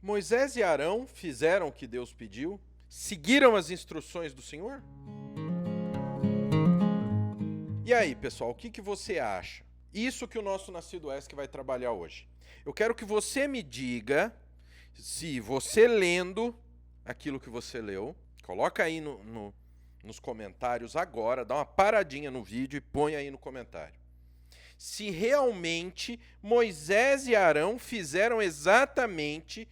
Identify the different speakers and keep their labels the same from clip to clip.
Speaker 1: Moisés e Arão fizeram o que Deus pediu? Seguiram as instruções do Senhor? E aí, pessoal, o que você acha? Isso que o nosso Nascido ESC vai trabalhar hoje. Eu quero que você me diga se você lendo aquilo que você leu, coloca aí nos comentários agora, dá uma paradinha no vídeo e põe aí no comentário. Se realmente Moisés e Arão fizeram exatamente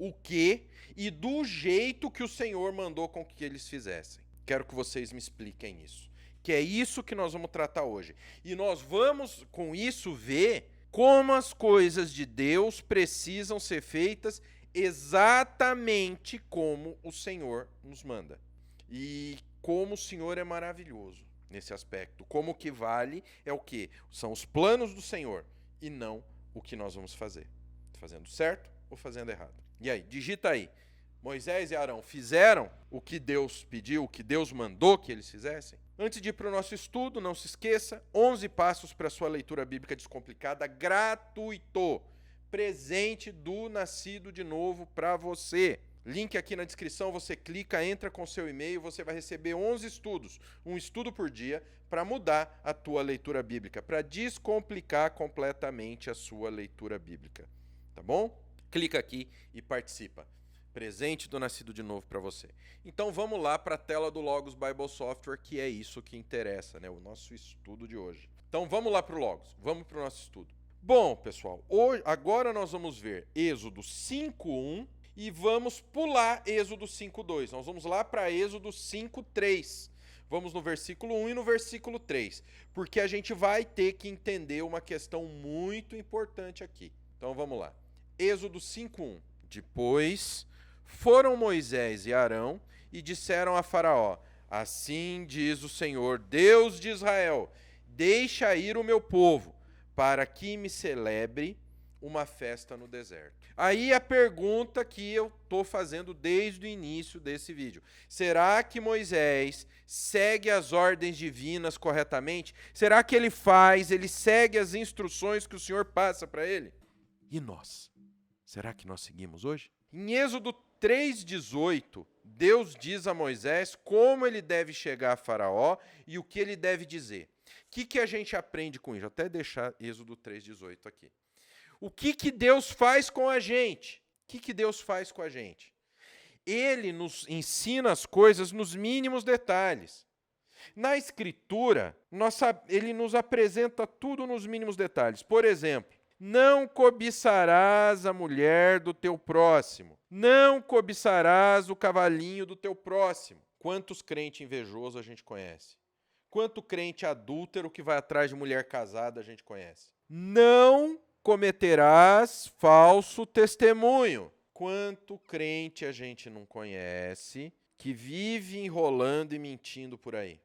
Speaker 1: o que e do jeito que o Senhor mandou com que eles fizessem. Quero que vocês me expliquem isso. Que é isso que nós vamos tratar hoje. E nós vamos, com isso, ver como as coisas de Deus precisam ser feitas exatamente como o Senhor nos manda. E como o Senhor é maravilhoso nesse aspecto. Como o que vale é o quê? São os planos do Senhor e não o que nós vamos fazer. Fazendo certo ou fazendo errado? E aí, digita aí. Moisés e Arão fizeram o que Deus pediu, o que Deus mandou que eles fizessem? Antes de ir para o nosso estudo, não se esqueça, 11 passos para a sua leitura bíblica descomplicada, gratuito, presente do Nascido de Novo para você. Link aqui na descrição, você clica, entra com seu e-mail, você vai receber 11 estudos, um estudo por dia, para mudar a tua leitura bíblica, para descomplicar completamente a sua leitura bíblica. Tá bom? Clica aqui e participa. Presente do Nascido de Novo para você. Então vamos lá para a tela do Logos Bible Software, que é isso que interessa, né? O nosso estudo de hoje. Então vamos lá para o Logos, vamos para o nosso estudo. Bom, pessoal, agora nós vamos ver Êxodo 5:1 e vamos pular Êxodo 5:2. Nós vamos lá para Êxodo 5:3. Vamos no versículo 1 e no versículo 3, porque a gente vai ter que entender uma questão muito importante aqui. Então vamos lá. Êxodo 5:1. Depois foram Moisés e Arão e disseram a Faraó: assim diz o Senhor, Deus de Israel, deixa ir o meu povo, para que me celebre uma festa no deserto. Aí a pergunta que eu estou fazendo desde o início desse vídeo. Será que Moisés segue as ordens divinas corretamente? Será que ele segue as instruções que o Senhor passa para ele? E nós? Será que nós seguimos hoje? Em Êxodo 3:18, Deus diz a Moisés como ele deve chegar a Faraó e o que ele deve dizer. O que a gente aprende com isso? Vou até deixar Êxodo 3:18 aqui. O que Deus faz com a gente? O que Deus faz com a gente? Ele nos ensina as coisas nos mínimos detalhes. Na Escritura, ele nos apresenta tudo nos mínimos detalhes. Por exemplo, não cobiçarás a mulher do teu próximo. Não cobiçarás o cavalinho do teu próximo. Quantos crentes invejosos a gente conhece? Quanto crente adúltero que vai atrás de mulher casada a gente conhece? Não cometerás falso testemunho. Quanto crente a gente não conhece que vive enrolando e mentindo por aí?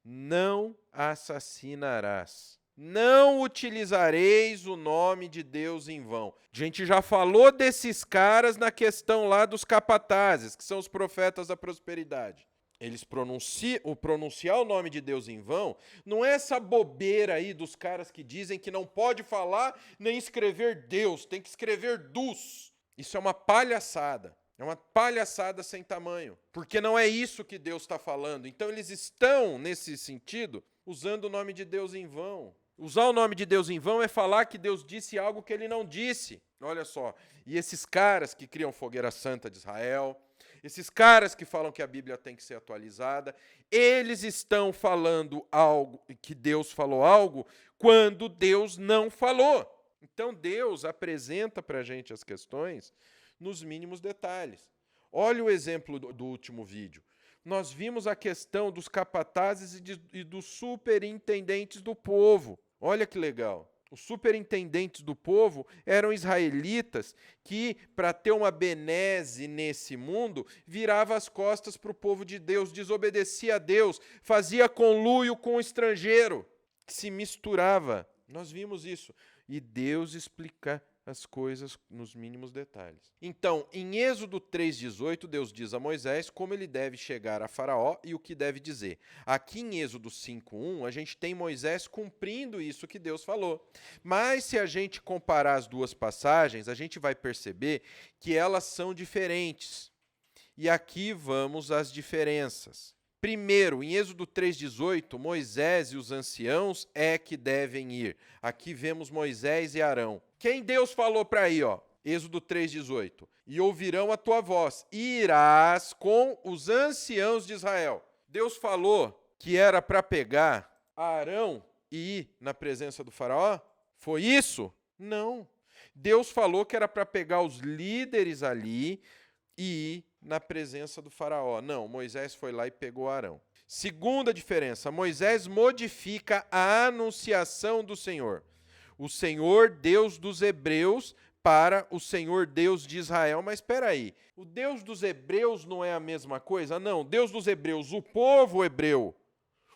Speaker 1: Não assassinarás. Não utilizareis o nome de Deus em vão. A gente já falou desses caras na questão lá dos capatazes, que são os profetas da prosperidade. Eles pronunciar o nome de Deus em vão não é essa bobeira aí dos caras que dizem que não pode falar nem escrever Deus, tem que escrever dus. Isso é uma palhaçada. É uma palhaçada sem tamanho, porque não é isso que Deus está falando. Então eles estão, nesse sentido, usando o nome de Deus em vão. Usar o nome de Deus em vão é falar que Deus disse algo que ele não disse. Olha só, e esses caras que criam fogueira santa de Israel, esses caras que falam que a Bíblia tem que ser atualizada, eles estão falando algo, que Deus falou algo, quando Deus não falou. Então Deus apresenta para a gente as questões nos mínimos detalhes. Olha o exemplo do último vídeo. Nós vimos a questão dos capatazes e dos superintendentes do povo. Olha que legal. Os superintendentes do povo eram israelitas que, para ter uma benese nesse mundo, virava as costas para o povo de Deus, desobedecia a Deus, fazia conluio com o estrangeiro, que se misturava. Nós vimos isso. E Deus explica as coisas nos mínimos detalhes. Então, em Êxodo 3,18, Deus diz a Moisés como ele deve chegar a Faraó e o que deve dizer. Aqui em Êxodo 5,1, a gente tem Moisés cumprindo isso que Deus falou. Mas se a gente comparar as duas passagens, a gente vai perceber que elas são diferentes. E aqui vamos às diferenças. Primeiro, em Êxodo 3,18, Moisés e os anciãos é que devem ir. Aqui vemos Moisés e Arão. Quem Deus falou para ir, ó? Êxodo 3,18. E ouvirão a tua voz, e irás com os anciãos de Israel. Deus falou que era para pegar Arão e ir na presença do faraó? Foi isso? Não. Deus falou que era para pegar os líderes ali e ir na presença do faraó. Não, Moisés foi lá e pegou Arão. Segunda diferença, Moisés modifica a anunciação do Senhor. O Senhor, Deus dos hebreus, para o Senhor, Deus de Israel. Mas espera aí, o Deus dos hebreus não é a mesma coisa? Não, Deus dos hebreus, o povo hebreu,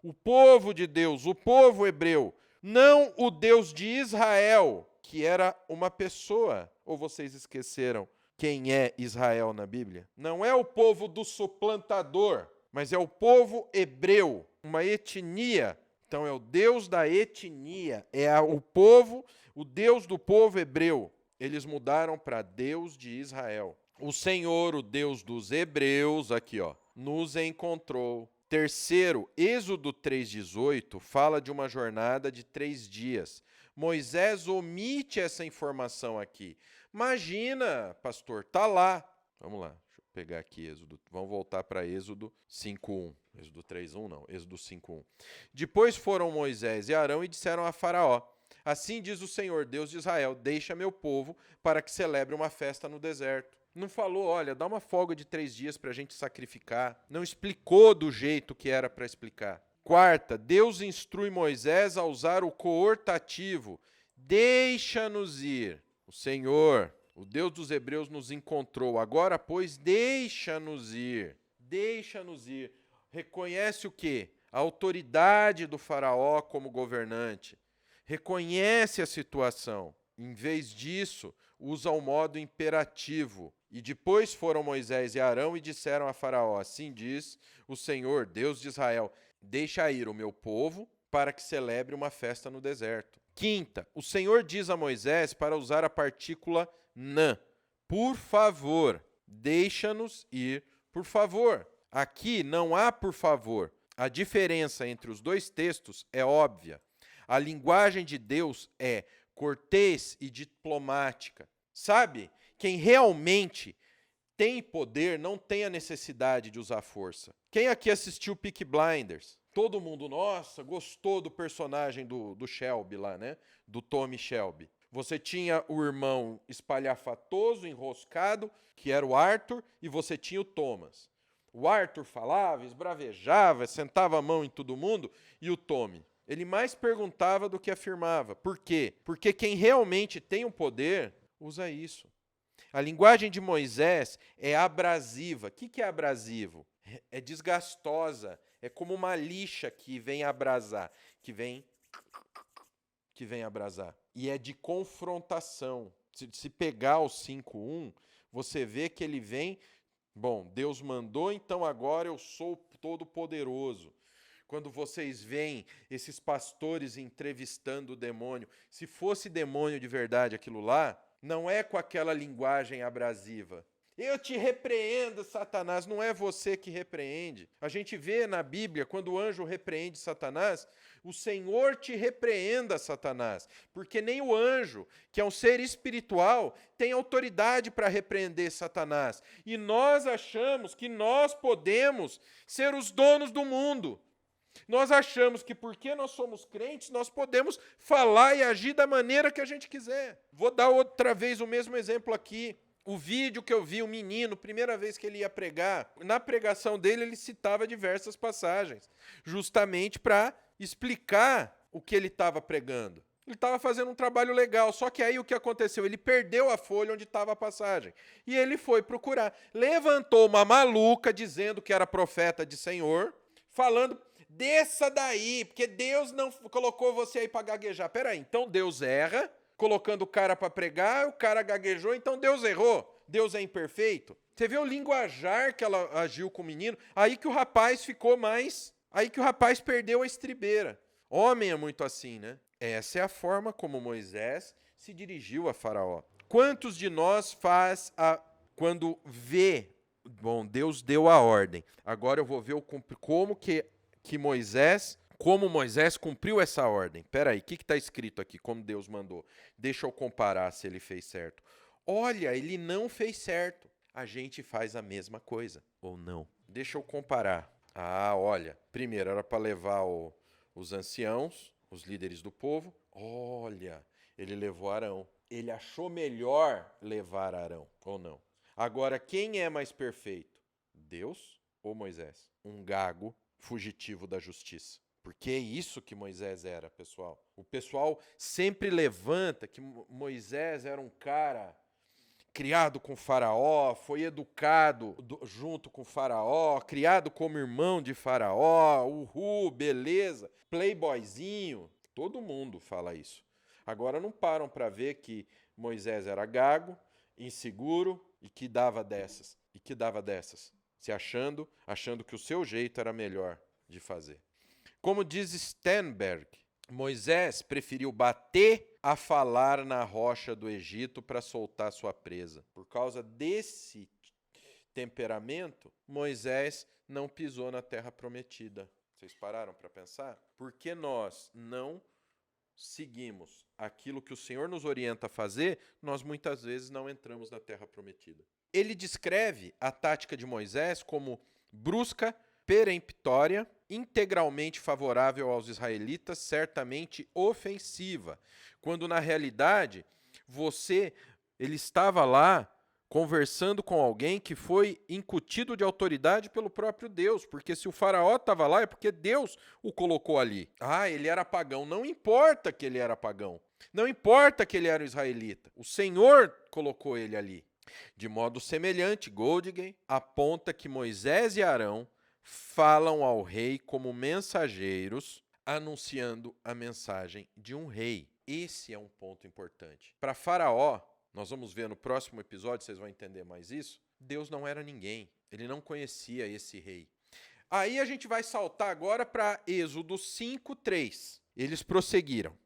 Speaker 1: o povo de Deus, o povo hebreu, não o Deus de Israel, que era uma pessoa. Ou vocês esqueceram quem é Israel na Bíblia? Não é o povo do suplantador, mas é o povo hebreu, uma etnia. Então é o Deus da etnia, é o povo, o Deus do povo hebreu. Eles mudaram para Deus de Israel. O Senhor, o Deus dos hebreus, aqui ó, nos encontrou. Terceiro, Êxodo 3,18 fala de uma jornada de 3 dias. Moisés omite essa informação aqui. Imagina, pastor, tá lá. Vamos lá, deixa eu pegar aqui Êxodo. Vamos voltar para Êxodo 5:1. Êxodo 3:1 não, Êxodo 5:1. Depois foram Moisés e Arão e disseram a Faraó: assim diz o Senhor, Deus de Israel, deixa meu povo para que celebre uma festa no deserto. Não falou, olha, dá uma folga de 3 dias para a gente sacrificar. Não explicou do jeito que era para explicar. Quarta, Deus instrui Moisés a usar o coortativo. Deixa-nos ir. O Senhor, o Deus dos hebreus, nos encontrou. Agora, pois, deixa-nos ir. Deixa-nos ir. Reconhece o quê? A autoridade do faraó como governante. Reconhece a situação. Em vez disso, usa o modo imperativo. E depois foram Moisés e Arão e disseram a Faraó: assim diz o Senhor, Deus de Israel, deixa ir o meu povo para que celebre uma festa no deserto. Quinta, o Senhor diz a Moisés para usar a partícula nã. Por favor, deixa-nos ir, por favor. Aqui não há por favor. A diferença entre os dois textos é óbvia. A linguagem de Deus é cortês e diplomática. Sabe? Quem realmente tem poder não tem a necessidade de usar força. Quem aqui assistiu Peaky Blinders? Todo mundo, nossa, gostou do personagem do Shelby lá, né? Do Tommy Shelby. Você tinha o irmão espalhafatoso, enroscado, que era o Arthur, e você tinha o Thomas. O Arthur falava, esbravejava, sentava a mão em todo mundo, e o Tommy, ele mais perguntava do que afirmava. Por quê? Porque quem realmente tem o poder usa isso. A linguagem de Moisés é abrasiva. O que é abrasivo? É desgastosa. É como uma lixa que vem abrasar, que vem abrasar. E é de confrontação. Se pegar o 5:1, você vê que ele vem, bom, Deus mandou, então agora eu sou todo-poderoso. Quando vocês veem esses pastores entrevistando o demônio, se fosse demônio de verdade aquilo lá, não é com aquela linguagem abrasiva. Eu te repreendo, Satanás. Não é você que repreende. A gente vê na Bíblia, quando o anjo repreende Satanás, o Senhor te repreenda, Satanás. Porque nem o anjo, que é um ser espiritual, tem autoridade para repreender Satanás. E nós achamos que nós podemos ser os donos do mundo. Nós achamos que porque nós somos crentes, nós podemos falar e agir da maneira que a gente quiser. Vou dar outra vez o mesmo exemplo aqui. O vídeo que eu vi, o menino, primeira vez que ele ia pregar, na pregação dele ele citava diversas passagens, justamente para explicar o que ele estava pregando. Ele estava fazendo um trabalho legal, só que aí o que aconteceu? Ele perdeu a folha onde estava a passagem. E ele foi procurar. Levantou uma maluca dizendo que era profeta de Senhor, falando: desça daí, porque Deus não colocou você aí para gaguejar. Peraí, então Deus erra, colocando o cara para pregar, o cara gaguejou, então Deus errou. Deus é imperfeito. Você vê o linguajar que ela agiu com o menino, aí que o rapaz ficou mais... Aí que o rapaz perdeu a estribeira. Homem é muito assim, né? Essa é a forma como Moisés se dirigiu a Faraó. Quantos de nós quando vê... Bom, Deus deu a ordem. Agora eu vou ver como Moisés cumpriu essa ordem. Espera aí, o que está escrito aqui, como Deus mandou? Deixa eu comparar se ele fez certo. Olha, ele não fez certo. A gente faz a mesma coisa, ou não? Deixa eu comparar. Olha, primeiro era para levar os anciãos, os líderes do povo. Olha, ele levou Arão. Ele achou melhor levar Arão, ou não? Agora, quem é mais perfeito? Deus ou Moisés? Um gago fugitivo da justiça. Porque é isso que Moisés era, pessoal. O pessoal sempre levanta que Moisés era um cara criado com Faraó, foi educado junto com Faraó, criado como irmão de Faraó, beleza, playboyzinho. Todo mundo fala isso. Agora não param para ver que Moisés era gago, inseguro e que dava dessas. Se achando que o seu jeito era melhor de fazer. Como diz Sternberg, Moisés preferiu bater a falar na rocha do Egito para soltar sua presa. Por causa desse temperamento, Moisés não pisou na terra prometida. Vocês pararam para pensar? Por que nós não seguimos aquilo que o Senhor nos orienta a fazer, nós muitas vezes não entramos na terra prometida. Ele descreve a tática de Moisés como brusca, peremptória, integralmente favorável aos israelitas, certamente ofensiva, quando na realidade ele estava lá conversando com alguém que foi incutido de autoridade pelo próprio Deus, porque se o faraó estava lá é porque Deus o colocou ali. Ele era pagão, não importa que ele era pagão, não importa que ele era israelita, o Senhor colocou ele ali. De modo semelhante, Golding aponta que Moisés e Arão falam ao rei como mensageiros, anunciando a mensagem de um rei. Esse é um ponto importante. Para Faraó, nós vamos ver no próximo episódio, vocês vão entender mais isso, Deus não era ninguém, ele não conhecia esse rei. Aí a gente vai saltar agora para Êxodo 5:3. Eles prosseguiram.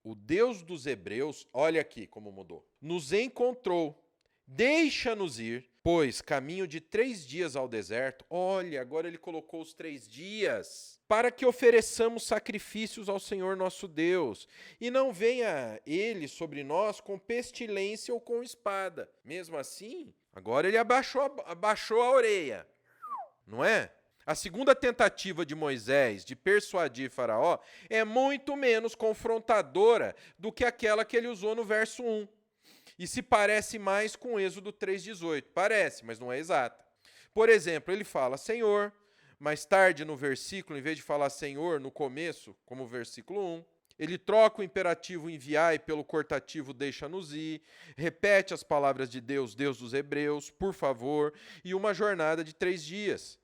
Speaker 1: O Deus dos hebreus, olha aqui como mudou, nos encontrou, deixa-nos ir, pois caminho de 3 dias ao deserto. Olha, agora ele colocou os 3 dias, para que ofereçamos sacrifícios ao Senhor nosso Deus, e não venha ele sobre nós com pestilência ou com espada. Mesmo assim, agora ele abaixou a orelha, não é? A segunda tentativa de Moisés de persuadir Faraó é muito menos confrontadora do que aquela que ele usou no verso 1. E se parece mais com Êxodo 3:18. Parece, mas não é exata. Por exemplo, ele fala Senhor, mais tarde no versículo, em vez de falar Senhor no começo, como o versículo 1, ele troca o imperativo enviai pelo cortativo deixa-nos ir, repete as palavras de Deus, Deus dos hebreus, por favor, e uma jornada de 3 dias.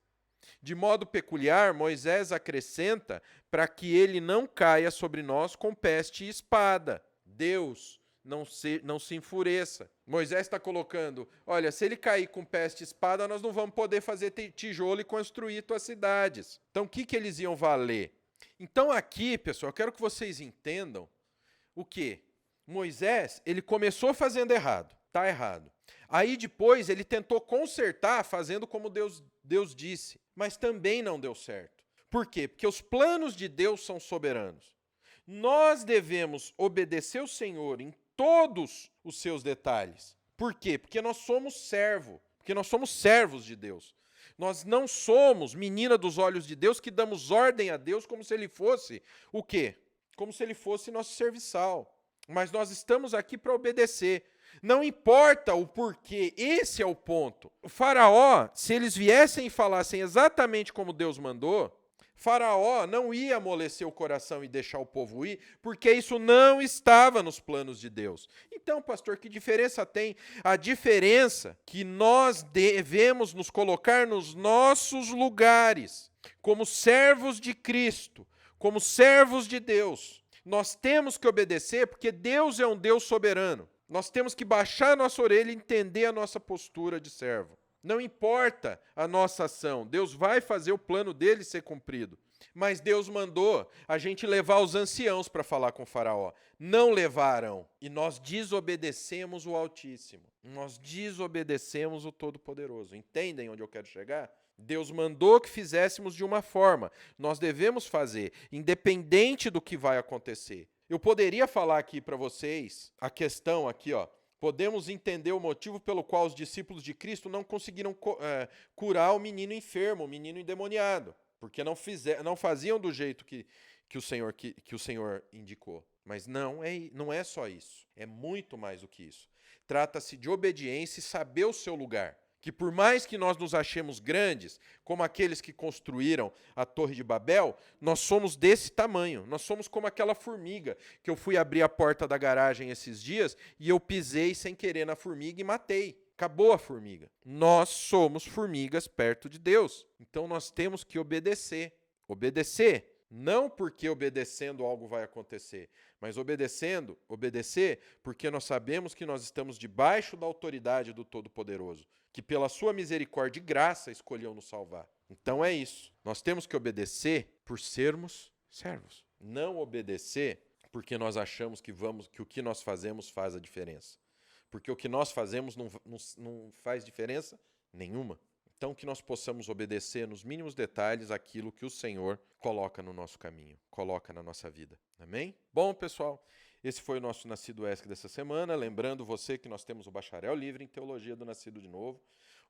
Speaker 1: De modo peculiar, Moisés acrescenta para que ele não caia sobre nós com peste e espada. Deus não se enfureça. Moisés está colocando, olha, se ele cair com peste e espada, nós não vamos poder fazer tijolo e construir tuas cidades. Então, o que eles iam valer? Então, aqui, pessoal, eu quero que vocês entendam o quê? Moisés, ele começou fazendo errado, está errado. Aí, depois, ele tentou consertar fazendo como Deus disse, mas também não deu certo. Por quê? Porque os planos de Deus são soberanos. Nós devemos obedecer o Senhor em todos os seus detalhes. Por quê? Porque nós somos servos de Deus. Nós não somos menina dos olhos de Deus que damos ordem a Deus como se ele fosse o quê? Como se ele fosse nosso serviçal. Mas nós estamos aqui para obedecer. Não importa o porquê, esse é o ponto. O Faraó, se eles viessem e falassem exatamente como Deus mandou, Faraó não ia amolecer o coração e deixar o povo ir, porque isso não estava nos planos de Deus. Então, pastor, que diferença tem? A diferença que nós devemos nos colocar nos nossos lugares, como servos de Cristo, como servos de Deus. Nós temos que obedecer porque Deus é um Deus soberano. Nós temos que baixar a nossa orelha e entender a nossa postura de servo. Não importa a nossa ação, Deus vai fazer o plano dele ser cumprido. Mas Deus mandou a gente levar os anciãos para falar com o faraó. Não levaram. E nós desobedecemos o Altíssimo. Nós desobedecemos o Todo-Poderoso. Entendem onde eu quero chegar? Deus mandou que fizéssemos de uma forma. Nós devemos fazer, independente do que vai acontecer. Eu poderia falar aqui para vocês a questão aqui, ó. Podemos entender o motivo pelo qual os discípulos de Cristo não conseguiram curar o menino enfermo, o menino endemoniado. Porque não faziam do jeito que o Senhor indicou. Mas não é só isso. É muito mais do que isso. Trata-se de obediência e saber o seu lugar. Que por mais que nós nos achemos grandes, como aqueles que construíram a Torre de Babel, nós somos desse tamanho. Nós somos como aquela formiga que eu fui abrir a porta da garagem esses dias e eu pisei sem querer na formiga e matei. Acabou a formiga. Nós somos formigas perto de Deus. Então nós temos que obedecer. Obedecer. Não porque obedecendo algo vai acontecer, mas obedecer porque nós sabemos que nós estamos debaixo da autoridade do Todo-Poderoso, que pela sua misericórdia e graça escolheu nos salvar. Então é isso. Nós temos que obedecer por sermos servos. Não obedecer porque nós achamos que o que nós fazemos faz a diferença. Porque o que nós fazemos não faz diferença nenhuma. Então, que nós possamos obedecer nos mínimos detalhes aquilo que o Senhor coloca no nosso caminho, coloca na nossa vida. Amém? Bom, pessoal, esse foi o nosso Nascido ESC dessa semana. Lembrando você que nós temos o Bacharel Livre em Teologia do Nascido de Novo,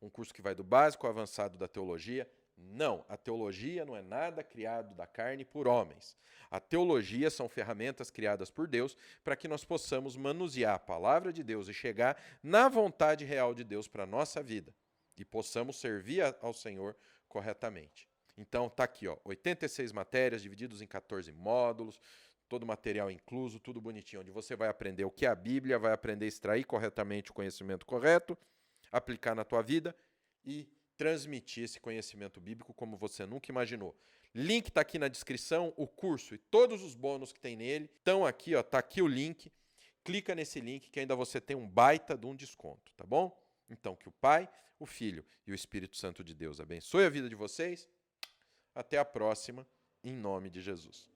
Speaker 1: um curso que vai do básico ao avançado da teologia. Não, a teologia não é nada criado da carne por homens. A teologia são ferramentas criadas por Deus para que nós possamos manusear a palavra de Deus e chegar na vontade real de Deus para a nossa vida. E possamos servir ao Senhor corretamente. Então, tá aqui, ó, 86 matérias divididos em 14 módulos, todo o material incluso, tudo bonitinho, onde você vai aprender o que é a Bíblia, vai aprender a extrair corretamente o conhecimento correto, aplicar na tua vida e transmitir esse conhecimento bíblico como você nunca imaginou. Link tá aqui na descrição, o curso e todos os bônus que tem nele estão aqui, ó, tá aqui o link. Clica nesse link que ainda você tem um baita de um desconto, tá bom? Então, que o Pai, o Filho e o Espírito Santo de Deus abençoe a vida de vocês. Até a próxima, em nome de Jesus.